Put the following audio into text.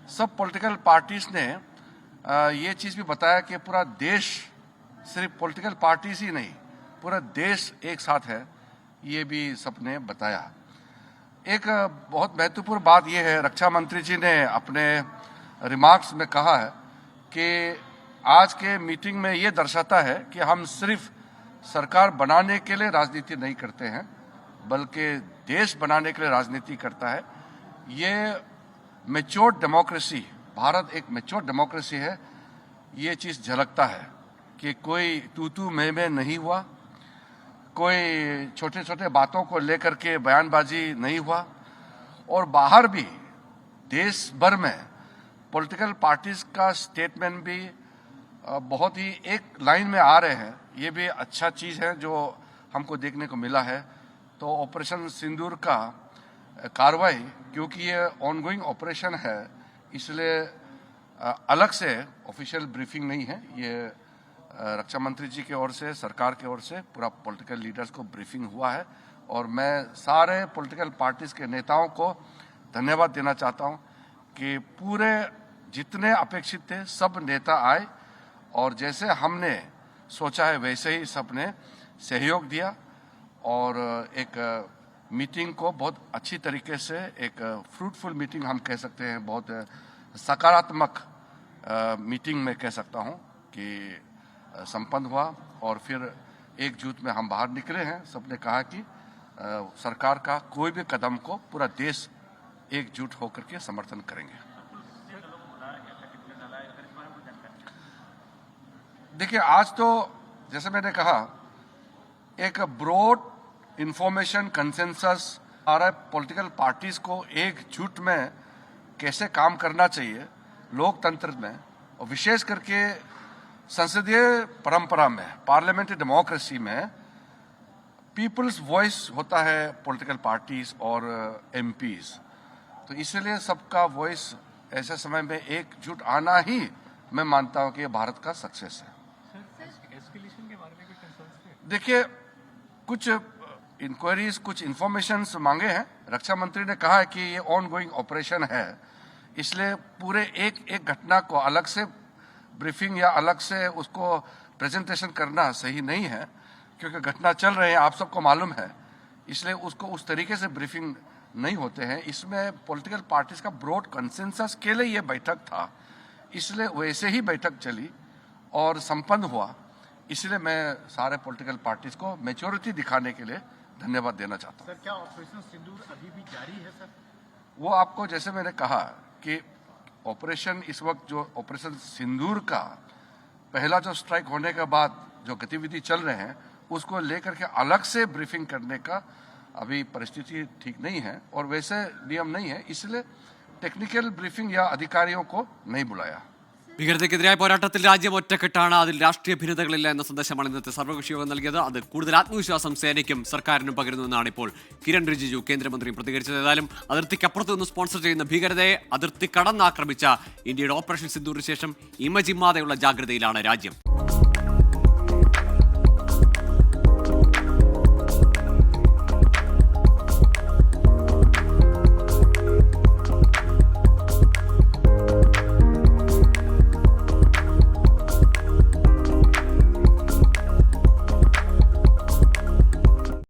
सब political parties ने ये चीज़ भी बताया कि पूरा देश, सिर्फ पॉलिटिकल पार्टीज ही नहीं, पूरा देश एक साथ है, ये भी सबने बताया। एक बहुत महत्वपूर्ण बात यह है, रक्षा मंत्री जी ने अपने रिमार्क्स में कहा है कि आज के मीटिंग में ये दर्शाता है कि हम सिर्फ सरकार बनाने के लिए राजनीति नहीं करते हैं, बल्कि देश बनाने के लिए राजनीति करता है। ये मैच्योर डेमोक्रेसी, भारत एक मैच्योर डेमोक्रेसी है, ये चीज़ झलकता है कि कोई तू मैं नहीं हुआ, कोई छोटे छोटे बातों को लेकर के बयानबाजी नहीं हुआ, और बाहर भी देश भर में पॉलिटिकल पार्टीज का स्टेटमेंट भी बहुत ही एक लाइन में आ रहे हैं। ये भी अच्छा चीज़ है जो हमको देखने को मिला है। तो ऑपरेशन सिंदूर का कार्रवाई, क्योंकि ये ऑनगोइंग ऑपरेशन है, इसलिए अलग से ऑफिशियल ब्रीफिंग नहीं है। ये रक्षा मंत्री जी की ओर से, सरकार की ओर से पूरा पॉलिटिकल लीडर्स को ब्रीफिंग हुआ है, और मैं सारे पॉलिटिकल पार्टीज के नेताओं को धन्यवाद देना चाहता हूं कि पूरे जितने अपेक्षित थे सब नेता आए, और जैसे हमने सोचा है वैसे ही सबने सहयोग दिया, और एक मीटिंग को बहुत अच्छी तरीके से, एक फ्रूटफुल मीटिंग हम कह सकते हैं, बहुत सकारात्मक मीटिंग में कह सकता हूं कि संपन्न हुआ, और फिर एकजुट में हम बाहर निकले हैं। सबने कहा कि सरकार का कोई भी कदम को पूरा देश एकजुट होकर के समर्थन करेंगे। देखिए, आज तो जैसे मैंने कहा, एक ब्रॉड इंफॉर्मेशन कंसेंसस सारे पॉलिटिकल पार्टीज को एकजुट में कैसे काम करना चाहिए लोकतंत्र में, और विशेष करके संसदीय परंपरा में, पार्लियामेंट्री डेमोक्रेसी में पीपल्स वॉइस होता है पॉलिटिकल पार्टीज और एमपीज। तो इसलिए सबका वॉइस ऐसे समय में एकजुट आना ही मैं मानता हूं कि ये भारत का सक्सेस है। एस्केलेशन के बारे में कुछ कंसर्न्स थे? देखिए, कुछ इंक्वायरीज, कुछ इंफॉर्मेशन मांगे हैं। रक्षा मंत्री ने कहा है कि ये ऑन गोइंग ऑपरेशन है, इसलिए पूरे एक घटना को अलग से ब्रीफिंग या अलग से उसको प्रेजेंटेशन करना सही नहीं है, क्योंकि घटना चल रहे हैं, आप सबको मालूम है, इसलिए उसको उस तरीके से ब्रीफिंग नहीं होते हैं। इसमें पॉलिटिकल पार्टीज का ब्रॉड कंसेंसस के लिए ये बैठक था, इसलिए वैसे ही बैठक चली और संपन्न हुआ। इसलिए मैं सारे पॉलिटिकल पार्टीज को मैच्योरिटी दिखाने के लिए धन्यवाद देना चाहता हूँ। सर, क्या ऑपरेशन सिंदूर अभी भी जारी है सर? वो आपको, जैसे मैंने कहा कि ऑपरेशन इस वक्त, जो ऑपरेशन सिंदूर का पहला जो स्ट्राइक होने के बाद जो गतिविधि चल रहे हैं, उसको लेकर के अलग से ब्रीफिंग करने का अभी परिस्थिति ठीक नहीं है, और वैसे नियम नहीं है, इसलिए टेक्निकल ब्रीफिंग या अधिकारियों को नहीं बुलाया। ഭീകരതയ്ക്കെതിരായ പോരാട്ടത്തിൽ രാജ്യം ഒറ്റക്കെട്ടാണ്, അതിൽ രാഷ്ട്രീയ ഭിന്നതകളില്ല എന്ന സന്ദേശമാണ് ഇന്നത്തെ സർവകക്ഷി യോഗം നൽകിയത്. അത് കൂടുതൽ ആത്മവിശ്വാസം സേനയ്ക്കും സർക്കാരിനും പകരുന്നുവെന്നാണ് ഇപ്പോൾ കിരൺ റിജിജു കേന്ദ്രമന്ത്രിയും പ്രതികരിച്ചത്. ഏതായാലും അതിർത്തിക്കപ്പുറത്ത് നിന്ന് സ്പോൺസർ ചെയ്യുന്ന ഭീകരതയെ അതിർത്തി കടന്നാക്രമിച്ച ഇന്ത്യയുടെ ഓപ്പറേഷൻ സിന്ദൂറിന് ശേഷം ഇമജിമ്മാതെയുള്ള ജാഗ്രതയിലാണ് രാജ്യം.